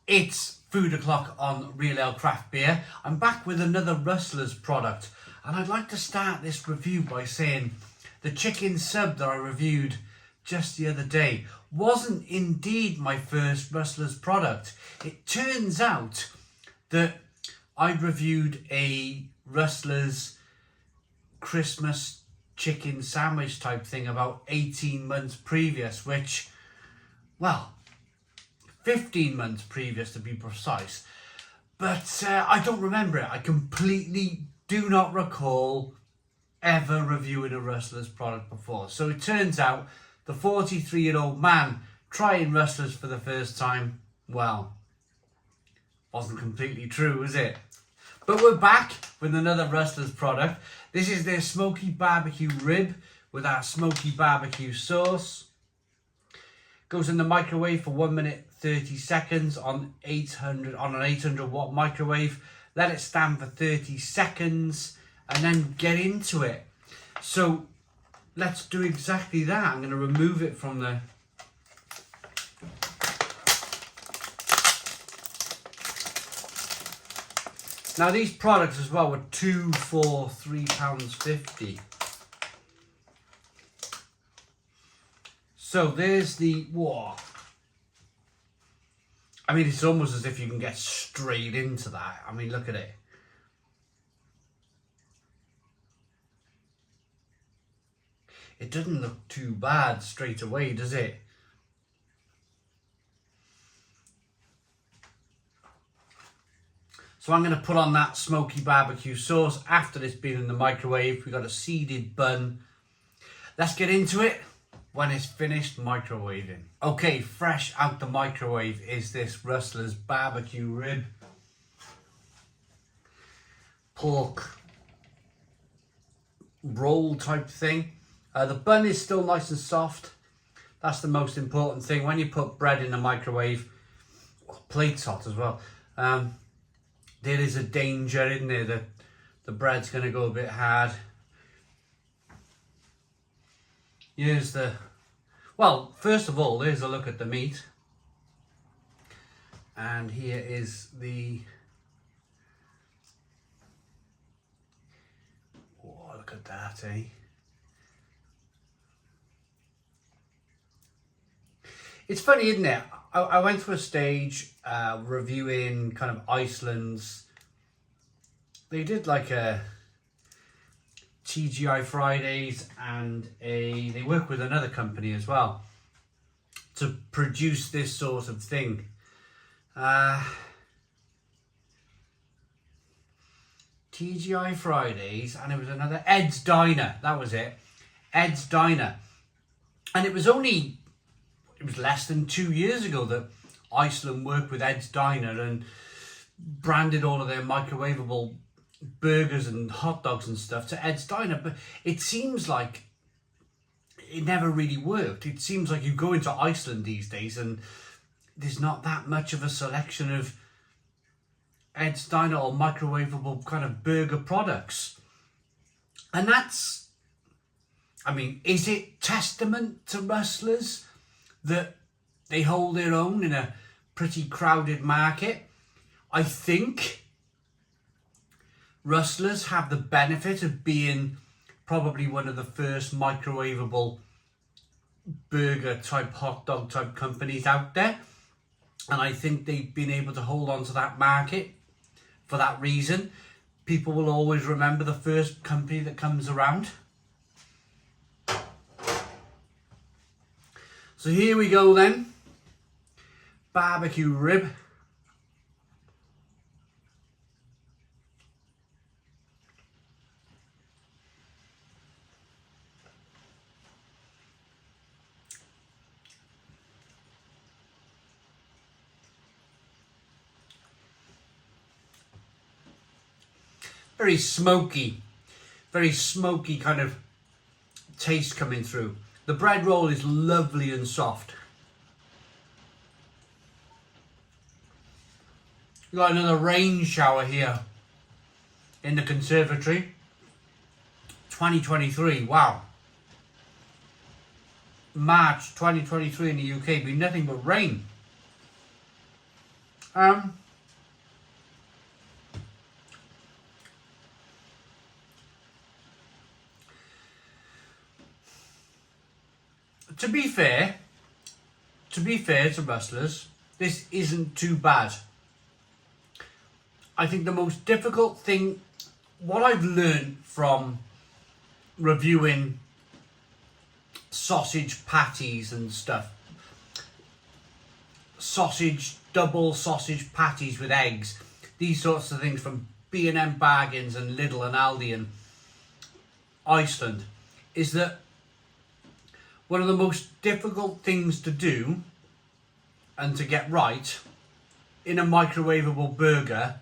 It's food o'clock on Real Ale Craft Beer. I'm back with another Rustlers product, and I'd like to start this review by saying the chicken sub that I reviewed just the other day wasn't indeed my first Rustlers product. It turns out that I reviewed a Rustlers Christmas chicken sandwich type thing about 18 months previous, which, well, 15 months previous to be precise. But I don't remember it. I completely do not recall ever reviewing a Rustlers product before. So it turns out the 43-year-old man trying Rustlers for the first time, well, wasn't completely true, was it? But we're back with another Rustlers product. This is their smoky barbecue rib with our smoky barbecue sauce. Goes in the microwave for 1 minute 30 seconds on an 800 watt microwave. Let it stand for 30 seconds and then get into it. So let's do exactly that. I'm going to remove it from the Now these products as well were 2 for £3.50. So there's the, whoa. I mean, it's almost as if you can get straight into that. I mean, look at it. It doesn't look too bad straight away, does it? So I'm going to put on that smoky barbecue sauce after it's been in the microwave. We've got a seeded bun. Let's get into it when it's finished microwaving. Okay, fresh out the microwave is this Rustlers barbecue rib. Pork roll type thing. The bun is still nice and soft. That's the most important thing. When you put bread in the microwave, plate's hot as well. There is a danger in there that the bread's going to go a bit hard. Here's the, well, first of all, there's a look at the meat. And here is the, oh, look at that, eh? It's funny, isn't it? I went through a stage reviewing kind of Iceland's. They did like a TGI Fridays, and they work with another company as well to produce this sort of thing. TGI Fridays, and it was another Ed's Diner. That was it, Ed's Diner, and it was less than 2 years ago that Iceland worked with Ed's Diner and branded all of their microwavable burgers and hot dogs and stuff to Ed's Diner. But it seems like it never really worked. It seems like you go into Iceland these days and there's not that much of a selection of Ed's Diner or microwavable kind of burger products. And that's, I mean, is it testament to Rustlers that they hold their own in a pretty crowded market? I think Rustlers have the benefit of being probably one of the first microwavable burger type, hot dog type companies out there. And I think they've been able to hold on to that market for that reason. People will always remember the first company that comes around. So here we go then, barbecue rib. Very smoky kind of taste coming through. The bread roll is lovely and soft. We've got another rain shower here in the conservatory. 2023, wow. March 2023 in the UK, been nothing but rain. To be fair to Rustlers, this isn't too bad. I think the most difficult thing, what I've learned from reviewing sausage patties and stuff, double sausage patties with eggs, these sorts of things from B&M Bargains and Lidl and Aldi and Iceland, is that one of the most difficult things to do and to get right in a microwavable burger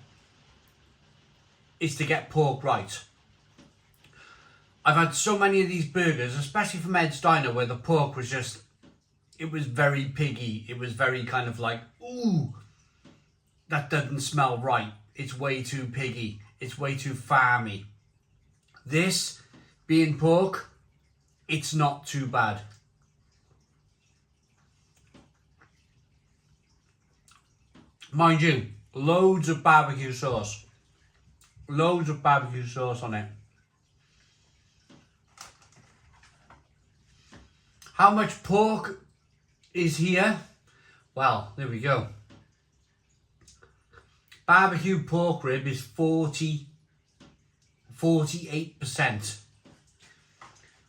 is to get pork right. I've had so many of these burgers, especially from Ed's Diner, where the pork was just, it was very piggy. It was very kind of like, ooh, that doesn't smell right. It's way too piggy. It's way too farmy. This, being pork, it's not too bad. Mind you, loads of barbecue sauce. Loads of barbecue sauce on it. How much pork is here? Well, there we go. Barbecue pork rib is 48%.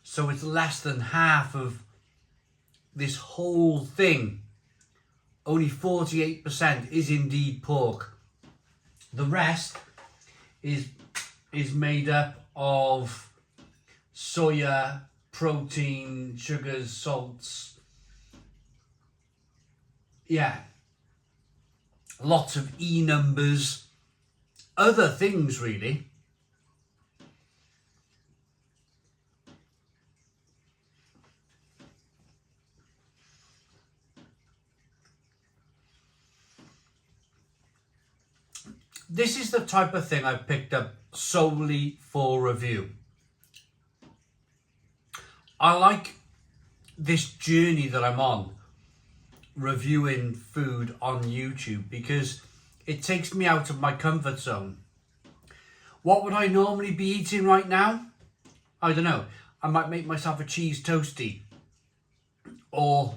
So it's less than half of this whole thing. Only 48% is indeed pork. The rest is made up of soya, protein, sugars, salts. Yeah. Lots of E numbers. Other things, really. This is the type of thing I've picked up solely for review. I like this journey that I'm on, reviewing food on YouTube, because it takes me out of my comfort zone. What would I normally be eating right now? I don't know. I might make myself a cheese toastie, or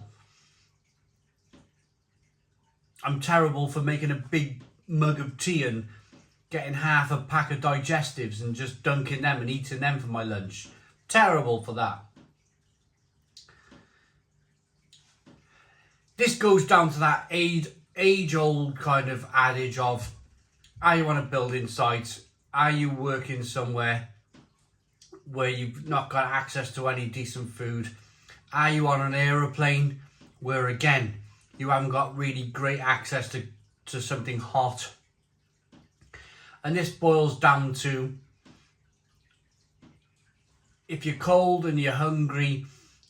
I'm terrible for making a big mug of tea and getting half a pack of digestives and just dunking them and eating them for my lunch. Terrible for that. This goes down to that age-old kind of adage of, are you on a building site? Are you working somewhere where you've not got access to any decent food? Are you on an aeroplane where, again, you haven't got really great access to something hot? And this boils down to, if you're cold and you're hungry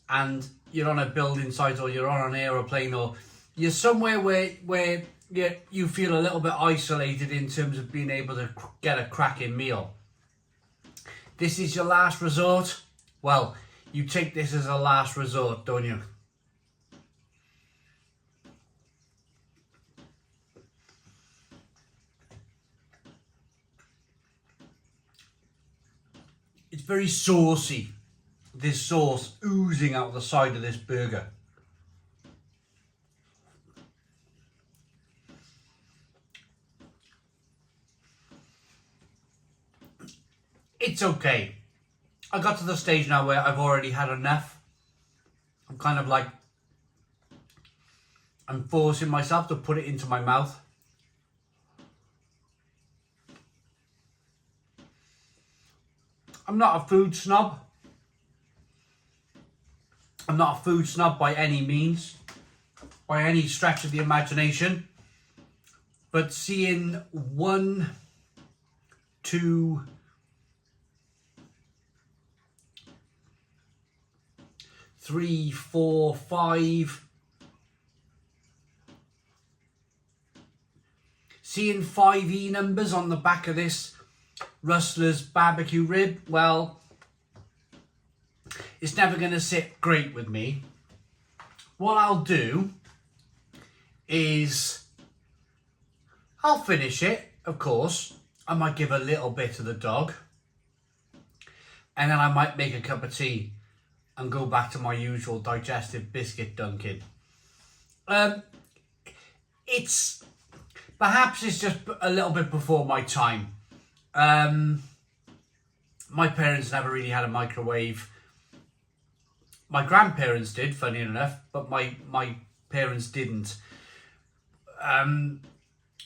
and you're on a building site or you're on an aeroplane or you're somewhere where you feel a little bit isolated in terms of being able to get a cracking meal, this is your last resort. Well, you take this as a last resort, don't you? It's very saucy. This sauce oozing out the side of this burger. It's okay. I got to the stage now where I've already had enough. I'm kind of like, I'm forcing myself to put it into my mouth. I'm not a food snob. I'm not a food snob by any means, by any stretch of the imagination. But seeing 1, 2, 3, 4, 5, seeing 5 E numbers on the back of this Rustlers barbecue rib, well, it's never going to sit great with me. What I'll do is I'll finish it, of course. I might give a little bit to the dog. And then I might make a cup of tea and go back to my usual digestive biscuit dunking. Perhaps it's just a little bit before my time. My parents never really had a microwave. My grandparents did, funny enough, but my parents didn't.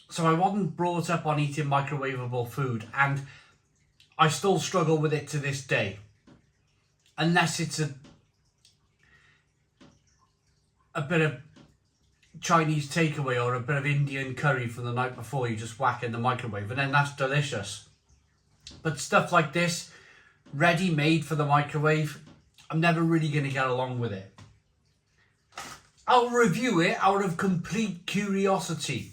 So I wasn't brought up on eating microwavable food, and I still struggle with it to this day. Unless it's a bit of Chinese takeaway or a bit of Indian curry from the night before, you just whack in the microwave, and then that's delicious. But stuff like this, ready-made for the microwave, I'm never really going to get along with it. I'll review it out of complete curiosity,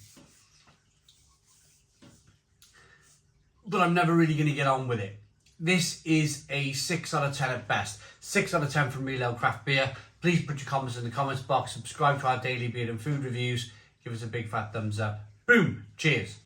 but I'm never really going to get on with it. This is a 6 out of 10 at best. 6 out of 10 from Real Ale Craft Beer. Please put your comments in the comments box. Subscribe to our daily beer and food reviews. Give us a big fat thumbs up. Boom. Cheers.